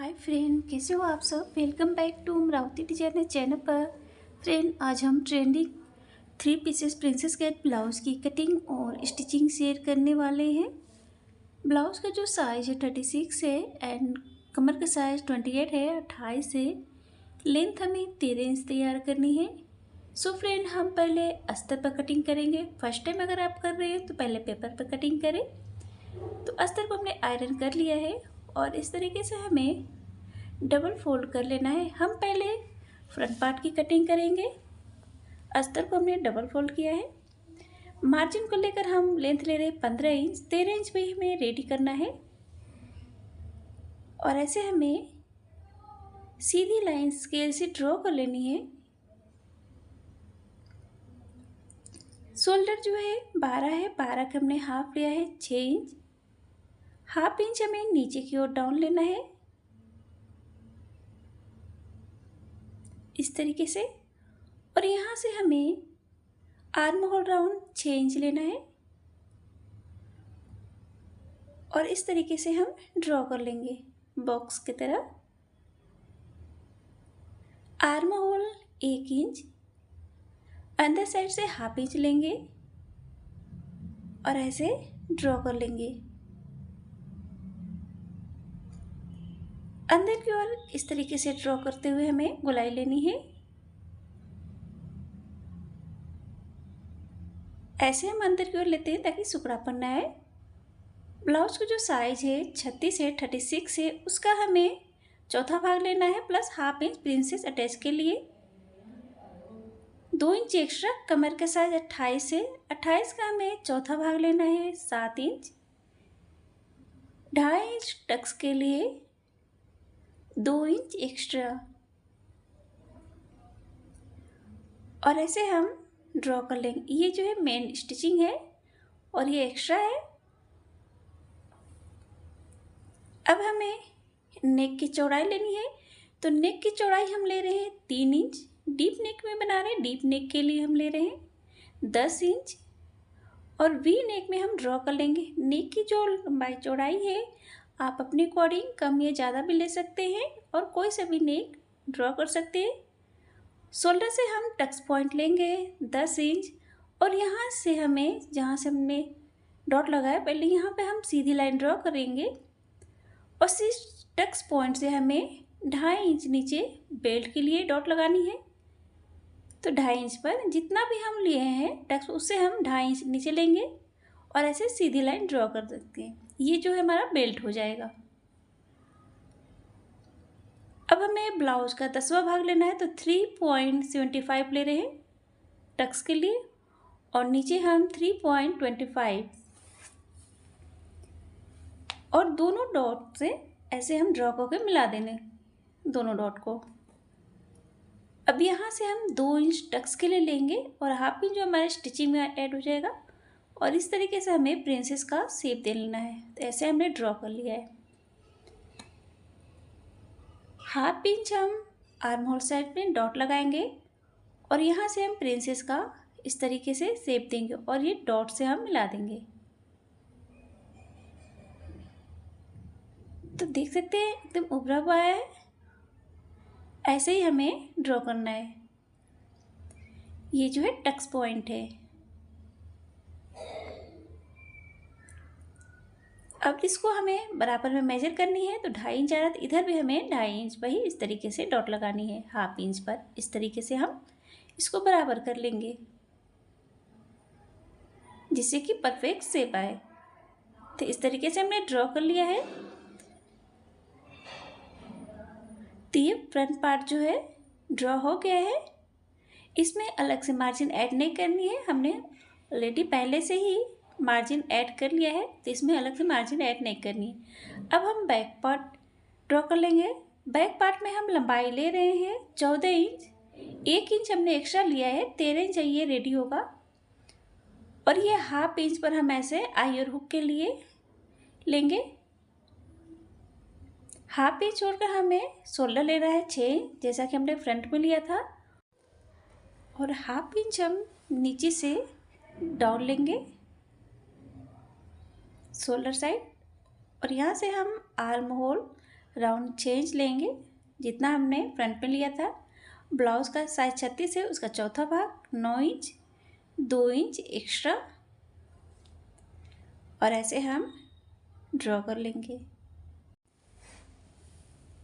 Hi friend, कैसे हो आप सब। Welcome back to Amravati designer channel पर। फ्रेंड, आज हम trending 3 pieces princess cut blouse की कटिंग और स्टिचिंग शेयर करने वाले हैं। ब्लाउज़ का जो साइज़ है 36 है एंड कमर का साइज़ 28 है, 28 है। लेंथ हमें 13 इंच तैयार करनी है। सो फ्रेंड, हम पहले अस्तर पर कटिंग करेंगे। फर्स्ट टाइम अगर आप कर रहे हैं तो पहले पेपर पर कटिंग करें। तो अस्तर को हमने आयरन कर लिया है और इस तरीके से हमें डबल फोल्ड कर लेना है। हम पहले फ्रंट पार्ट की कटिंग करेंगे। अस्तर को हमने डबल फोल्ड किया है। मार्जिन को लेकर हम लेंथ ले रहे हैं 15 इंच। 13 इंच पे हमें रेडी करना है और ऐसे हमें सीधी लाइन स्केल से ड्रॉ कर लेनी है। शोल्डर जो है 12 है, 12 का हमने हाफ लिया है 6 इंच। हाफ इंच हमें नीचे की ओर डाउन लेना है इस तरीके से, और यहाँ से हमें आर्म होल राउंड 6 इंच लेना है और इस तरीके से हम ड्रॉ कर लेंगे बॉक्स की तरह। आर्म होल 1 इंच, अंदर साइड से हाफ इंच लेंगे और ऐसे ड्रॉ कर लेंगे। अंदर की ओर इस तरीके से ड्रॉ करते हुए हमें गोलाई लेनी है। ऐसे हम अंदर की ओर लेते हैं ताकि सुकड़ापन ना आए। ब्लाउज का जो साइज है 36 है, 36 है, उसका हमें चौथा भाग लेना है plus half inch princess attach के लिए। 2 इंच एक्स्ट्रा। कमर का साइज 28 है, 28 का हमें चौथा भाग लेना है 7 इंच। 2.5 इंच टक्स के लिए 2 इंच एक्स्ट्रा, और ऐसे हम ड्रॉ कर लेंगे। ये जो है मेन स्टिचिंग है और ये एक्स्ट्रा है। अब हमें नेक की चौड़ाई लेनी है, तो नेक की चौड़ाई हम ले रहे हैं 3 इंच। डीप नेक में बना रहे हैं, डीप नेक के लिए हम ले रहे हैं 10 इंच और वी नेक में हम ड्रॉ कर लेंगे। नेक की जो लंबाई चौड़ाई है आप अपने अकॉर्डिंग कम या ज़्यादा भी ले सकते हैं और कोई सा भी नेक ड्रॉ कर सकते हैं। शोल्डर से हम टक्स पॉइंट लेंगे 10 इंच और यहाँ से हमें, जहाँ से हमने डॉट लगाया पहले, यहाँ पे हम सीधी लाइन ड्रॉ करेंगे और इस टक्स पॉइंट से हमें 2.5 इंच नीचे बेल्ट के लिए डॉट लगानी है। तो 2.5 इंच पर जितना भी हम लिए हैं टक्स, उससे हम 2.5 इंच नीचे लेंगे और ऐसे सीधी लाइन ड्रॉ कर सकते हैं। ये जो है हमारा बेल्ट हो जाएगा। अब हमें ब्लाउज का 10वां भाग लेना है, तो 3.75 ले रहे हैं टक्स के लिए और नीचे हम 3.25 और दोनों डॉट से ऐसे हम ड्रॉ करके मिला देंगे दोनों डॉट को। अब यहाँ से हम 2 इंच टक्स के लिए लेंगे और हाफ इंच जो हमारे स्टिचिंग में ऐड हो जाएगा और इस तरीके से हमें प्रिंसेस का शेप दे लेना है। तो ऐसे हमने ड्रॉ कर लिया है। हाफ इंच हम आर्म होल साइड में डॉट लगाएंगे और यहाँ से हम प्रिंसेस का इस तरीके से शेप देंगे और ये डॉट से हम मिला देंगे। तो देख सकते हैं एकदम उभरा हुआ है। ऐसे ही हमें ड्रॉ करना है। ये जो है टक्स पॉइंट है। अब इसको हमें बराबर में मेजर करनी है, तो 2.5 इंच आ रहा था, इधर भी हमें 2.5 इंच पर ही इस तरीके से डॉट लगानी है। हाफ इंच पर इस तरीके से हम इसको बराबर कर लेंगे जिससे कि परफेक्ट शेप आए। तो इस तरीके से हमने ड्रॉ कर लिया है। तो ये फ्रंट पार्ट जो है ड्रॉ हो गया है। इसमें अलग से मार्जिन ऐड नहीं करनी है, हमने ऑलरेडी पहले से ही मार्जिन ऐड कर लिया है, तो इसमें अलग से मार्जिन ऐड नहीं करनी है। अब हम बैक पार्ट ड्रॉ कर लेंगे। बैक पार्ट में हम लंबाई ले रहे हैं 14 इंच। 1 इंच हमने एक्स्ट्रा लिया है, 13 इंच ये रेडी होगा और ये हाफ इंच पर हम ऐसे आई और हुक के लिए लेंगे। हाफ इंच छोड़कर हमें शोल्डर लेना है 6 इंच, जैसा कि हमने फ्रंट में लिया था, और हाफ इंच हम नीचे से डाउन लेंगे शोल्डर साइड और यहाँ से हम आर्म होल राउंड 6 इंच लेंगे, जितना हमने फ्रंट में लिया था। ब्लाउज़ का साइज 36 है, उसका चौथा भाग 9 इंच, 2 इंच एक्स्ट्रा, और ऐसे हम ड्रॉ कर लेंगे।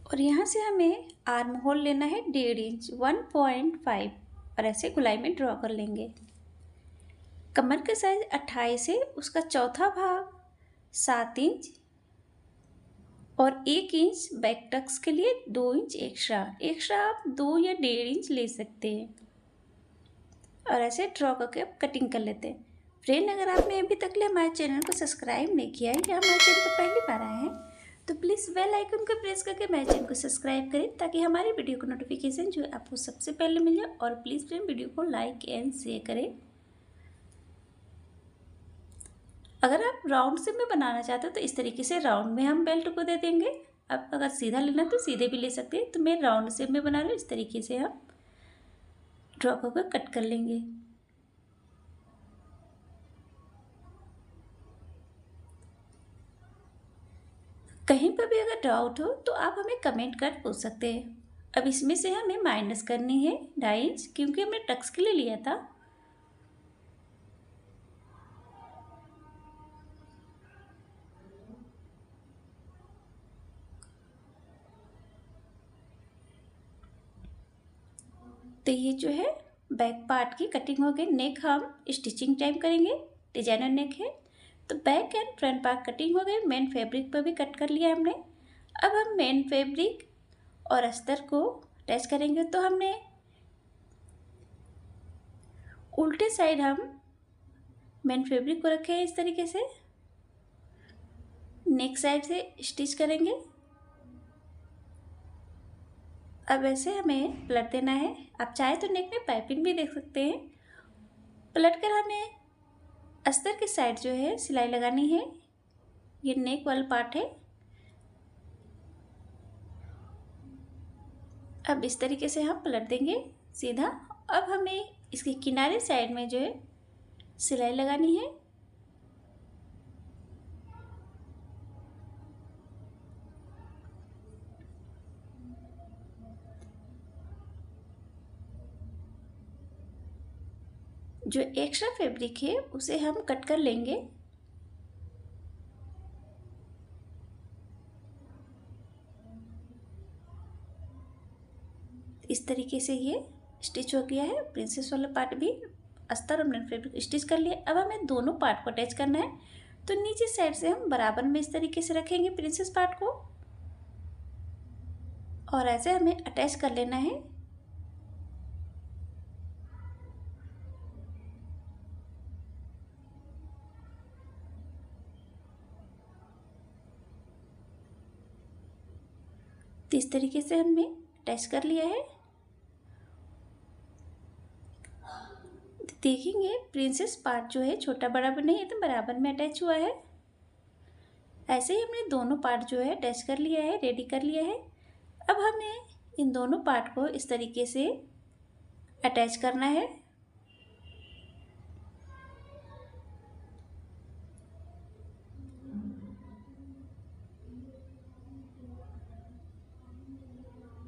और यहाँ से हमें आर्म होल लेना है 1.5 इंच, 1.5, और ऐसे गोलाई में ड्रॉ कर लेंगे। कमर का साइज 28 है, उसका चौथा भाग 7 इंच, और 1 इंच बैक टक्स के लिए 2 इंच एक्स्ट्रा आप 2 या 1.5 इंच ले सकते हैं। और ऐसे ड्रॉ करके अब कटिंग कर लेते हैं। फ्रेंड, अगर आपने अभी तक ले हमारे चैनल को सब्सक्राइब नहीं किया है या हमारे चैनल पर पहली बार आए हैं तो प्लीज़ बेल आइकन को प्रेस करके हमारे चैनल को सब्सक्राइब करें, ताकि हमारी वीडियो का नोटिफिकेशन जो है आपको सबसे पहले मिल जाए। और प्लीज़ फ्रेंड, वीडियो को लाइक एंड शेयर करें। अगर आप राउंड शेप में बनाना चाहते हो तो इस तरीके से राउंड में हम बेल्ट को दे देंगे। अब अगर सीधा लेना तो सीधे भी ले सकते हैं। तो मैं राउंड शेप में बना रही हूँ, इस तरीके से हम ड्रॉ करके कट कर लेंगे। कहीं पर भी अगर डाउट हो तो आप हमें कमेंट कर पूछ सकते हैं। अब इसमें से हमें माइनस करनी है 2.5 इंच, क्योंकि हमने टक्स के लिए लिया था। तो ये जो है बैक पार्ट की कटिंग हो गई। नेक हम स्टिचिंग टाइम करेंगे, डिजाइनर नेक है। तो back and front part cutting हो गई। मेन फैब्रिक पर भी कट कर लिया हमने। अब हम मेन फैब्रिक और अस्तर को अटैच करेंगे। तो हमने उल्टे साइड हम मेन फैब्रिक को रखे हैं इस तरीके से, नेक साइड से स्टिच करेंगे। अब ऐसे हमें पलट देना है। आप चाहे तो नेक में पाइपिंग भी देख सकते हैं। पलट कर हमें अस्तर की साइड जो है सिलाई लगानी है। ये नेक वाला पार्ट है। अब इस तरीके से हम पलट देंगे सीधा। अब हमें इसके किनारे साइड में जो है सिलाई लगानी है। जो एक्स्ट्रा फैब्रिक है उसे हम कट कर लेंगे। इस तरीके से ये स्टिच हो गया है। प्रिंसेस वाला पार्ट भी अस्तर और मेन फैब्रिक स्टिच कर लिया। अब हमें दोनों पार्ट को अटैच करना है। तो नीचे साइड से हम बराबर में इस तरीके से रखेंगे प्रिंसेस पार्ट को, और ऐसे हमें अटैच कर लेना है। तो इस तरीके से हमने अटैच कर लिया है। देखेंगे प्रिंसेस पार्ट जो है छोटा बड़ा भी नहीं है, तो बराबर में अटैच हुआ है। ऐसे ही हमने दोनों पार्ट जो है अटैच कर लिया है, रेडी कर लिया है। अब हमें इन दोनों पार्ट को इस तरीके से अटैच करना है।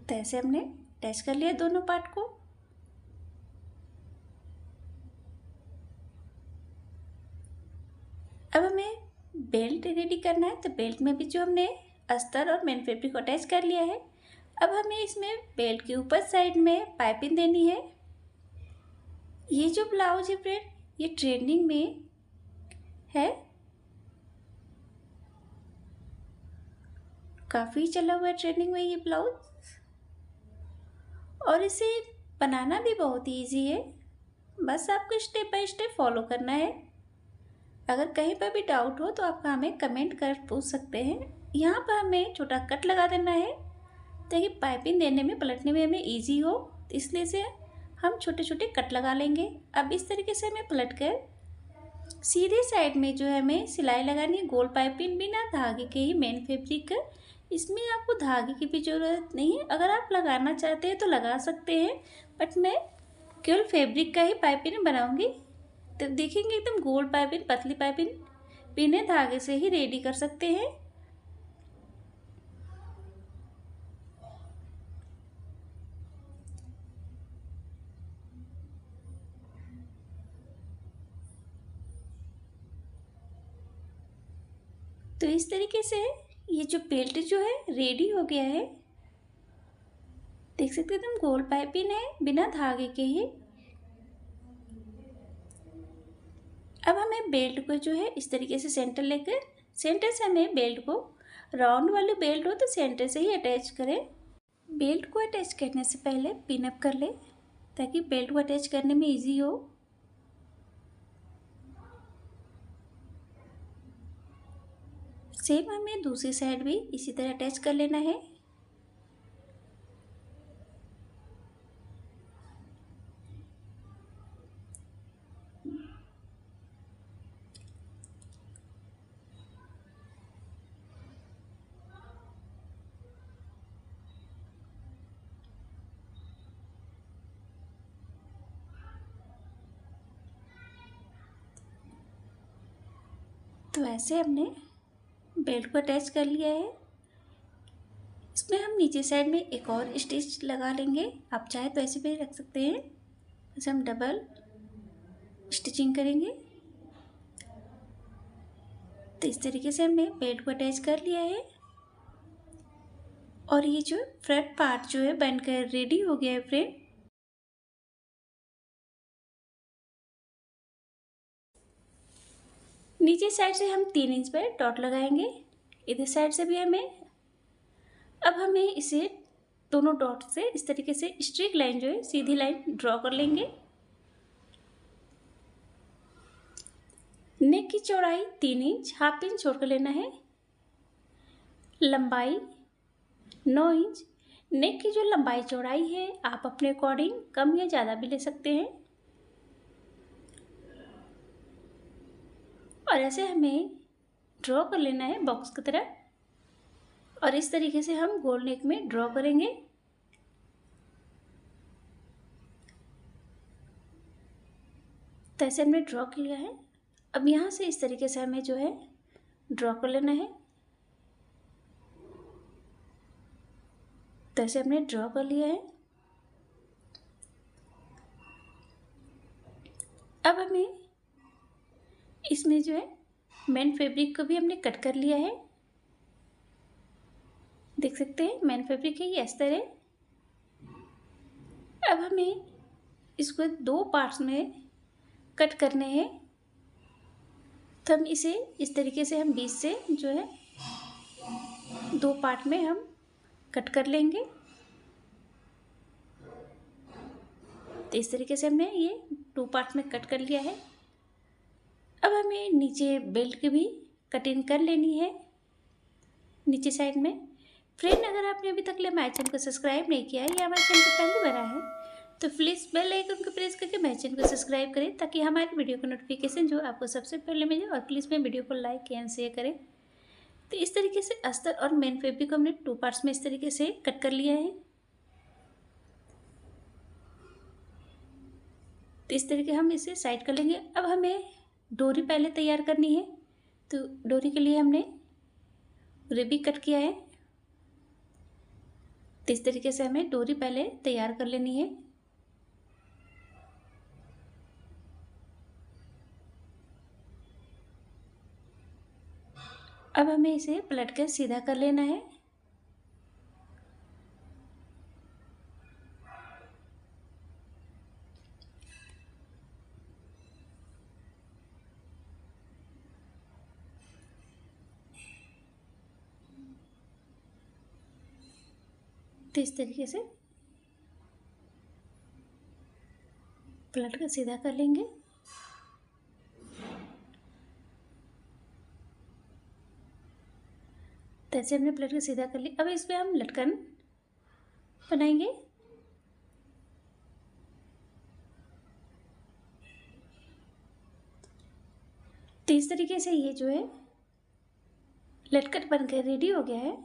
तो ऐसे हमने अटैच कर लिया दोनों पार्ट को। अब हमें बेल्ट रेडी करना है। तो बेल्ट में भी जो हमने अस्तर और मेन फैब्रिक को अटैच कर लिया है। अब हमें इसमें बेल्ट के ऊपर साइड में पाइपिंग देनी है। ये जो ब्लाउज है फ्रेंड, ये ट्रेंडिंग में है, काफ़ी चला हुआ है ट्रेंडिंग में ये ब्लाउज, और इसे बनाना भी बहुत ईजी है। बस आपको स्टेप बाय स्टेप फॉलो करना है। अगर कहीं पर भी डाउट हो तो आप हमें कमेंट कर पूछ सकते हैं। यहाँ पर हमें छोटा कट लगा देना है, ताकि पाइपिंग देने में पलटने में हमें ईजी हो। इसलिए से हम छोटे छोटे कट लगा लेंगे। अब इस तरीके से हमें पलट कर सीधे साइड में जो है हमें सिलाई लगानी है, गोल पाइपिंग बिना धागे के ही मेन फैब्रिक। इसमें आपको धागे की भी ज़रूरत नहीं है। अगर आप लगाना चाहते हैं तो लगा सकते हैं, बट मैं केवल फैब्रिक का ही पाइपिंग बनाऊंगी। तो देखेंगे एकदम गोल पाइपिंग, पतली पाइपिंग बिना धागे से ही रेडी कर सकते हैं। तो इस तरीके से ये जो बेल्ट जो है रेडी हो गया है। देख सकते हैं तुम, गोल पाइपिंग है बिना धागे के ही। अब हमें बेल्ट को जो है इस तरीके से सेंटर लेकर, सेंटर से हमें बेल्ट को, राउंड वाली बेल्ट हो तो सेंटर से ही अटैच करें। बेल्ट को अटैच करने से पहले पिन अप कर ले ताकि बेल्ट को अटैच करने में इजी हो। सेम हमें दूसरी साइड भी इसी तरह अटैच कर लेना है। तो ऐसे हमने बेल्ट को अटैच कर लिया है। इसमें हम नीचे साइड में एक और स्टिच लगा लेंगे, आप चाहे तो ऐसे भी रख सकते हैं। जैसे हम डबल स्टिचिंग करेंगे। तो इस तरीके से हमने बेल्ट को अटैच कर लिया है और ये जो फ्रंट पार्ट जो है बनकर रेडी हो गया है फ्रेंड। नीचे साइड से हम 3 इंच पर डॉट लगाएंगे, इधर साइड से भी हमें। अब हमें इसे दोनों डॉट से इस तरीके से स्ट्रेट लाइन जो है सीधी लाइन ड्रॉ कर लेंगे। नेक की चौड़ाई 3 इंच, हाफ इंच छोड़ कर लेना है। लंबाई 9 इंच। नेक की जो लंबाई चौड़ाई है आप अपने अकॉर्डिंग कम या ज़्यादा भी ले सकते हैं। और ऐसे हमें ड्रॉ कर लेना है बॉक्स की तरह और इस तरीके से हम गोल नेक में ड्रॉ करेंगे। तो ऐसे हमने ड्रॉ कर लिया है। अब यहाँ से इस तरीके से हमें जो है ड्रॉ कर लेना है। तो ऐसे हमने ड्रॉ कर लिया है। अब हमें इसमें जो है मेन फैब्रिक को भी हमने कट कर लिया है। देख सकते हैं मेन फैब्रिक है ये इस तरह। अब हमें इसको 2 पार्ट्स में कट करने हैं। तो हम इसे इस तरीके से हम बीच से जो है 2 पार्ट में हम कट कर लेंगे। तो इस तरीके से हमने ये 2 पार्ट्स में कट कर लिया है। अब हमें नीचे बेल्ट की भी कटिंग कर लेनी है नीचे साइड में। फ्रेंड, अगर आपने अभी तक हमारे चैनल को सब्सक्राइब नहीं किया है या हमारे चैनल को पहली बार है तो प्लीज़ बेल आइकन को प्रेस करके मेरे चैनल को सब्सक्राइब करें ताकि हमारी वीडियो का नोटिफिकेशन जो आपको सबसे पहले मिले। और प्लीज़ मेरे वीडियो को लाइक एंड शेयर करें। तो इस तरीके से अस्तर और मेन फैब्रिक को हमने 2 पार्ट्स में इस तरीके से कट कर लिया है। तो इस तरीके हम इसे साइड कर लेंगे। अब हमें डोरी पहले तैयार करनी है। तो डोरी के लिए हमने रिबी कट किया है। तो इस तरीके से हमें डोरी पहले तैयार कर लेनी है। अब हमें इसे पलट कर सीधा कर लेना है। तो इस तरीके से पलट कर सीधा कर लेंगे। तो ऐसे हमने पलट कर सीधा कर लिया। अब इस पर हम लटकन बनाएंगे। तो इस तरीके से ये जो है लटकन बनकर रेडी हो गया है।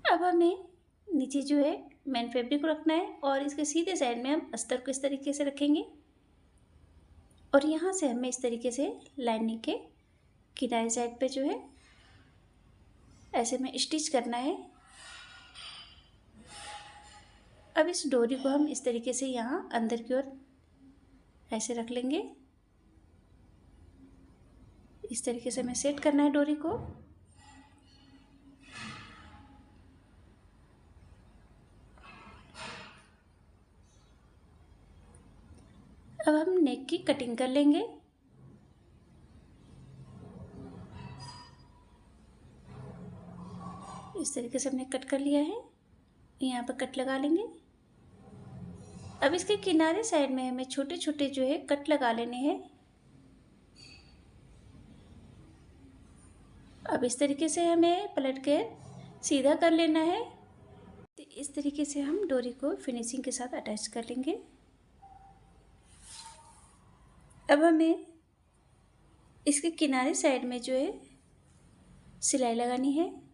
अब हमें नीचे जो है मेन फैब्रिक को रखना है और इसके सीधे साइड में हम अस्तर को इस तरीके से रखेंगे और यहाँ से हमें इस तरीके से लाइनिंग के किनारे साइड पे जो है ऐसे में स्टिच करना है। अब इस डोरी को हम इस तरीके से यहाँ अंदर की ओर ऐसे रख लेंगे। इस तरीके से हमें सेट करना है डोरी को। अब हम नेक की कटिंग कर लेंगे। इस तरीके से हमने कट कर लिया है, यहाँ पर कट लगा लेंगे। अब इसके किनारे साइड में हमें छोटे छोटे जो है कट लगा लेने हैं। अब इस तरीके से हमें पलट कर सीधा कर लेना है। तो इस तरीके से हम डोरी को फिनिशिंग के साथ अटैच कर लेंगे। अब हमें इसके किनारे साइड में जो है सिलाई लगानी है।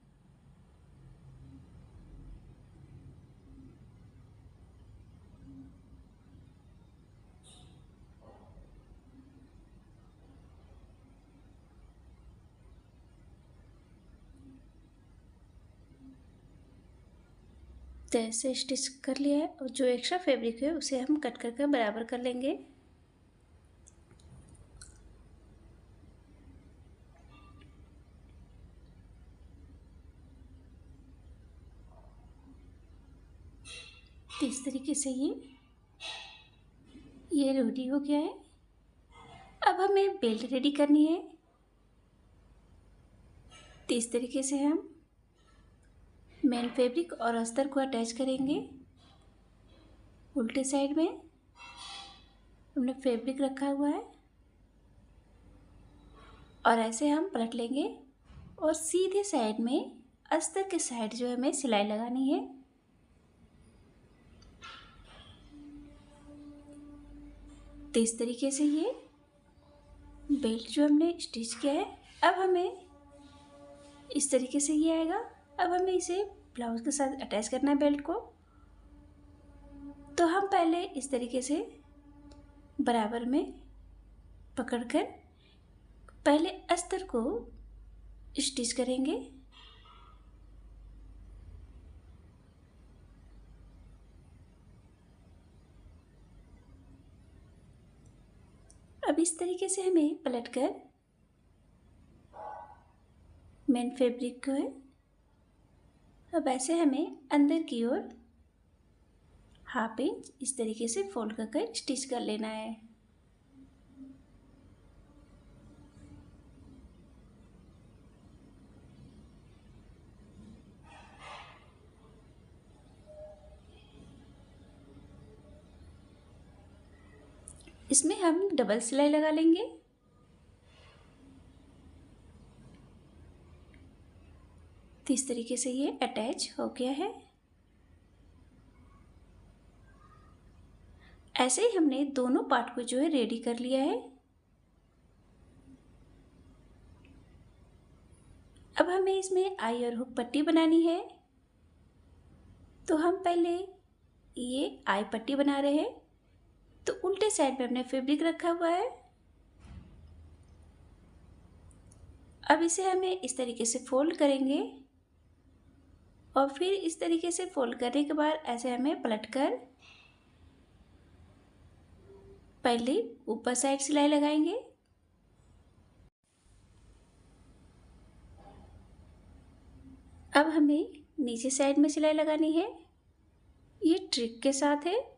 तो ऐसे स्टिच कर लिया है और जो एक्स्ट्रा फैब्रिक है उसे हम कट करके बराबर कर लेंगे। तो इस तरीके से ये रेडी हो गया है। अब हमें बेल्ट रेडी करनी है। तो इस तरीके से हम मेन फैब्रिक और अस्तर को अटैच करेंगे। उल्टे साइड में हमने फैब्रिक रखा हुआ है और ऐसे हम पलट लेंगे और सीधे साइड में अस्तर के साइड जो है हमें सिलाई लगानी है। तो इस तरीके से ये बेल्ट जो हमने स्टिच किया है, अब हमें इस तरीके से ये आएगा। अब हमें इसे ब्लाउज के साथ अटैच करना है बेल्ट को। तो हम पहले इस तरीके से बराबर में पकड़कर पहले अस्तर को स्टिच करेंगे। अब इस तरीके से हमें पलटकर मेन फैब्रिक को है, अब ऐसे हमें अंदर की ओर हाफ इंच इस तरीके से फोल्ड करके स्टिच कर लेना है। इसमें हम डबल सिलाई लगा लेंगे। तो इस तरीके से ये अटैच हो गया है। ऐसे ही हमने दोनों पार्ट को जो है रेडी कर लिया है। अब हमें इसमें आई और हुक पट्टी बनानी है। तो हम पहले ये आई पट्टी बना रहे हैं। तो उल्टे साइड पे हमने फैब्रिक रखा हुआ है। अब इसे हमें इस तरीके से फोल्ड करेंगे और फिर इस तरीके से फोल्ड करने के बाद ऐसे हमें पलटकर पहले ऊपर साइड सिलाई लगाएंगे। अब हमें नीचे साइड में सिलाई लगानी है। ये ट्रिक के साथ है।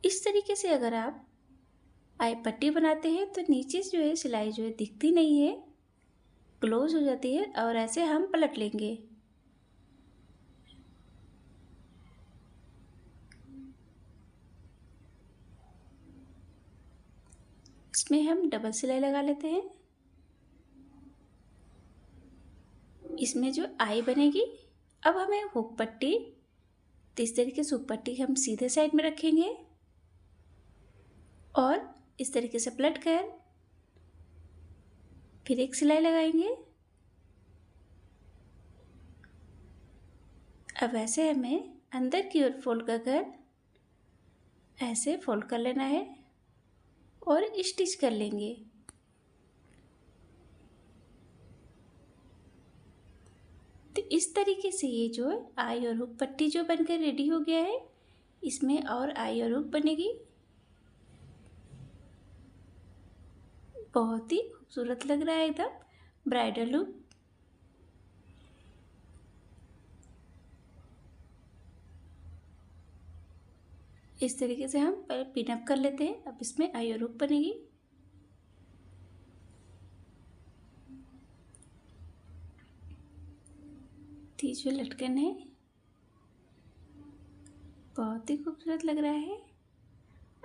इस तरीके से अगर आप आई पट्टी बनाते हैं तो नीचे जो है सिलाई जो है दिखती नहीं है, क्लोज हो जाती है और ऐसे हम पलट लेंगे। इसमें हम डबल सिलाई लगा लेते हैं। इसमें जो आई बनेगी, अब हमें हुक पट्टी, तो इस तरीके से हुक पट्टी हम सीधे साइड में रखेंगे और इस तरीके से पलट कर फिर एक सिलाई लगाएंगे। अब ऐसे हमें अंदर की ओर फोल्ड कर ऐसे फोल्ड कर लेना है और स्टिच कर लेंगे। तो इस तरीके से ये जो आई और हुक पट्टी जो बनकर रेडी हो गया है, इसमें और आई और हुक बनेगी। बहुत ही खूबसूरत लग रहा है, एकदम ब्राइडल लुक। इस तरीके से हम पहले पिनअप कर लेते हैं। अब इसमें आयोर हुक बनेगी। तीज में लटकन है, बहुत ही खूबसूरत लग रहा है।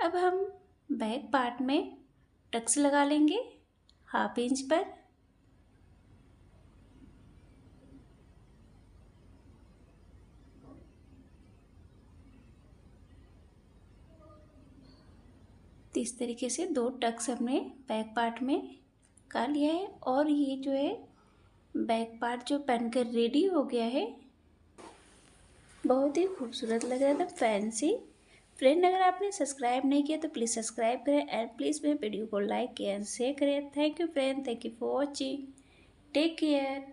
अब हम बैक पार्ट में टक्स लगा लेंगे 1/2 इंच पर। तो इस तरीके से 2 टक्स हमने बैक पार्ट में कर लिया है और ये जो है बैक पार्ट जो पहनकर रेडी हो गया है, बहुत ही खूबसूरत लग रहा था, फैंसी। फ्रेंड, अगर आपने सब्सक्राइब नहीं किया तो प्लीज़ सब्सक्राइब करें एंड प्लीज़ मेरे वीडियो को लाइक एंड शेयर करें। Thank you friend, thank you for watching, take care.